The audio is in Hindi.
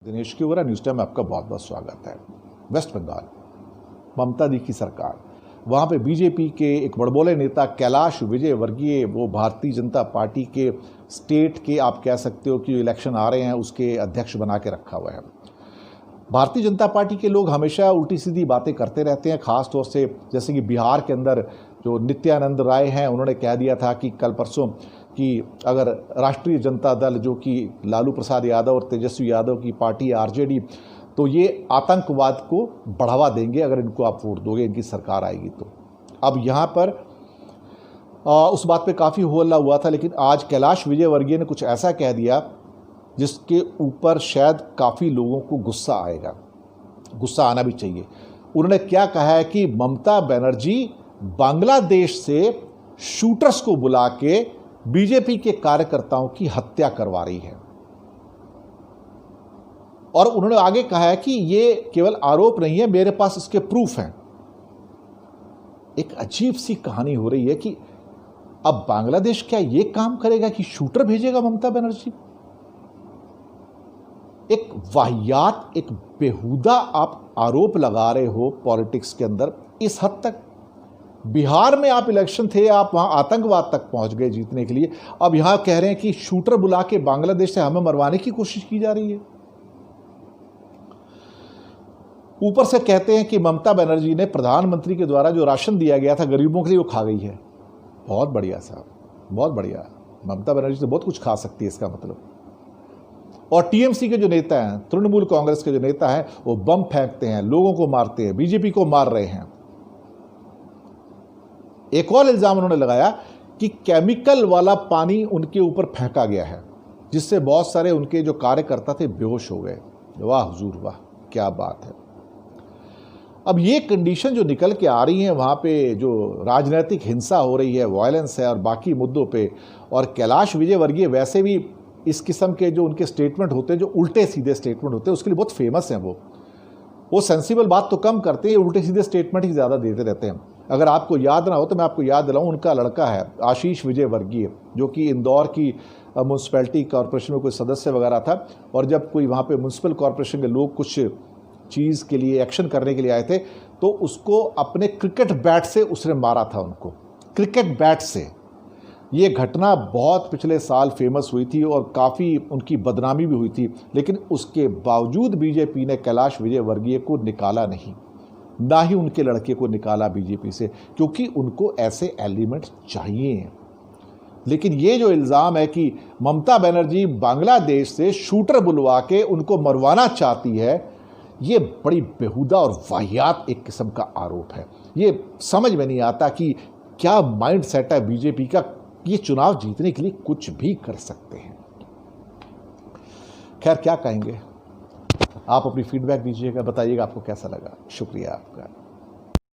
दिनेश की ओरा न्यूज़ टाइम में आपका बहुत बहुत स्वागत है। वेस्ट बंगाल, ममता दी की सरकार, वहाँ पे बीजेपी के एक बड़बोले नेता कैलाश विजयवर्गीय, वो भारतीय जनता पार्टी के स्टेट के, आप कह सकते हो कि इलेक्शन आ रहे हैं, उसके अध्यक्ष बना के रखा हुआ है। भारतीय जनता पार्टी के लोग हमेशा उल्टी सीधी बातें करते रहते हैं, ख़ास तौर से जैसे कि बिहार के अंदर जो नित्यानंद राय हैं, उन्होंने कह दिया था कि कल परसों कि अगर राष्ट्रीय जनता दल, जो कि लालू प्रसाद यादव और तेजस्वी यादव की पार्टी आरजेडी, तो ये आतंकवाद को बढ़ावा देंगे अगर इनको आप वोट दोगे, इनकी सरकार आएगी तो। अब यहाँ पर उस बात पे काफ़ी हो हल्ला हुआ था, लेकिन आज कैलाश विजयवर्गीय ने कुछ ऐसा कह दिया जिसके ऊपर शायद काफ़ी लोगों को गुस्सा आएगा, गुस्सा आना भी चाहिए। उन्होंने क्या कहा है कि ममता बनर्जी बांग्लादेश से शूटर्स को बुला के बीजेपी के कार्यकर्ताओं की हत्या करवा रही है। और उन्होंने आगे कहा है कि ये केवल आरोप नहीं है, मेरे पास इसके प्रूफ हैं। एक अजीब सी कहानी हो रही है कि अब बांग्लादेश क्या ये काम करेगा कि शूटर भेजेगा ममता बनर्जी? एक वाहियात, एक बेहुदा आप आरोप लगा रहे हो पॉलिटिक्स के अंदर इस हद तक। बिहार में आप इलेक्शन थे, आप वहां आतंकवाद तक पहुंच गए जीतने के लिए, अब यहां कह रहे हैं कि शूटर बुला के बांग्लादेश से हमें मरवाने की कोशिश की जा रही है। ऊपर से कहते हैं कि ममता बनर्जी ने प्रधानमंत्री के द्वारा जो राशन दिया गया था गरीबों के लिए, वो खा गई है। बहुत बढ़िया साहब, बहुत बढ़िया। ममता बनर्जी तो बहुत कुछ खा सकती है इसका मतलब। और टीएमसी के जो नेता हैं, तृणमूल कांग्रेस के जो नेता हैं, वो बम फेंकते हैं, लोगों को मारते हैं, बीजेपी को मार रहे हैं। एक और इल्जाम उन्होंने लगाया कि केमिकल वाला पानी उनके ऊपर फेंका गया है, जिससे बहुत सारे उनके जो कार्यकर्ता थे बेहोश हो गए। वाह हुजूर वाह, क्या बात है। अब ये कंडीशन जो निकल के आ रही है, वहाँ पे जो राजनीतिक हिंसा हो रही है, वायलेंस है और बाकी मुद्दों पे, और कैलाश विजयवर्गीय वैसे भी इस किस्म के जो उनके स्टेटमेंट होते हैं, जो उल्टे सीधे स्टेटमेंट होते हैं, उसके लिए बहुत फेमस हैं। वो सेंसिबल बात तो कम करते हैं, उल्टे सीधे स्टेटमेंट ही ज़्यादा देते रहते हैं। अगर आपको याद ना हो तो मैं आपको याद दिलाऊं, उनका लड़का है आशीष विजयवर्गीय, जो कि इंदौर की म्यूनसिपैलिटी कॉरपोरेशन में कोई सदस्य वगैरह था, और जब कोई वहाँ पे म्यूनसिपल कॉरपोरेशन के लोग कुछ चीज़ के लिए, एक्शन करने के लिए आए थे, तो उसको अपने क्रिकेट बैट से उसने मारा था, उनको क्रिकेट बैट से। ये घटना बहुत पिछले साल फेमस हुई थी और काफ़ी उनकी बदनामी भी हुई थी, लेकिन उसके बावजूद बीजेपी ने कैलाश विजयवर्गीय को निकाला नहीं, ना ही उनके लड़के को निकाला बीजेपी से, क्योंकि उनको ऐसे एलिमेंट चाहिए। लेकिन ये जो इल्ज़ाम है कि ममता बनर्जी बांग्लादेश से शूटर बुलवा के उनको मरवाना चाहती है, ये बड़ी बेहुदा और वाहियात एक किस्म का आरोप है। ये समझ में नहीं आता कि क्या माइंड सेट है बीजेपी का। ये चुनाव जीतने के लिए कुछ भी कर सकते हैं। खैर, क्या कहेंगे आप? अपनी फीडबैक दीजिएगा, बताइएगा आपको कैसा लगा। शुक्रिया आपका।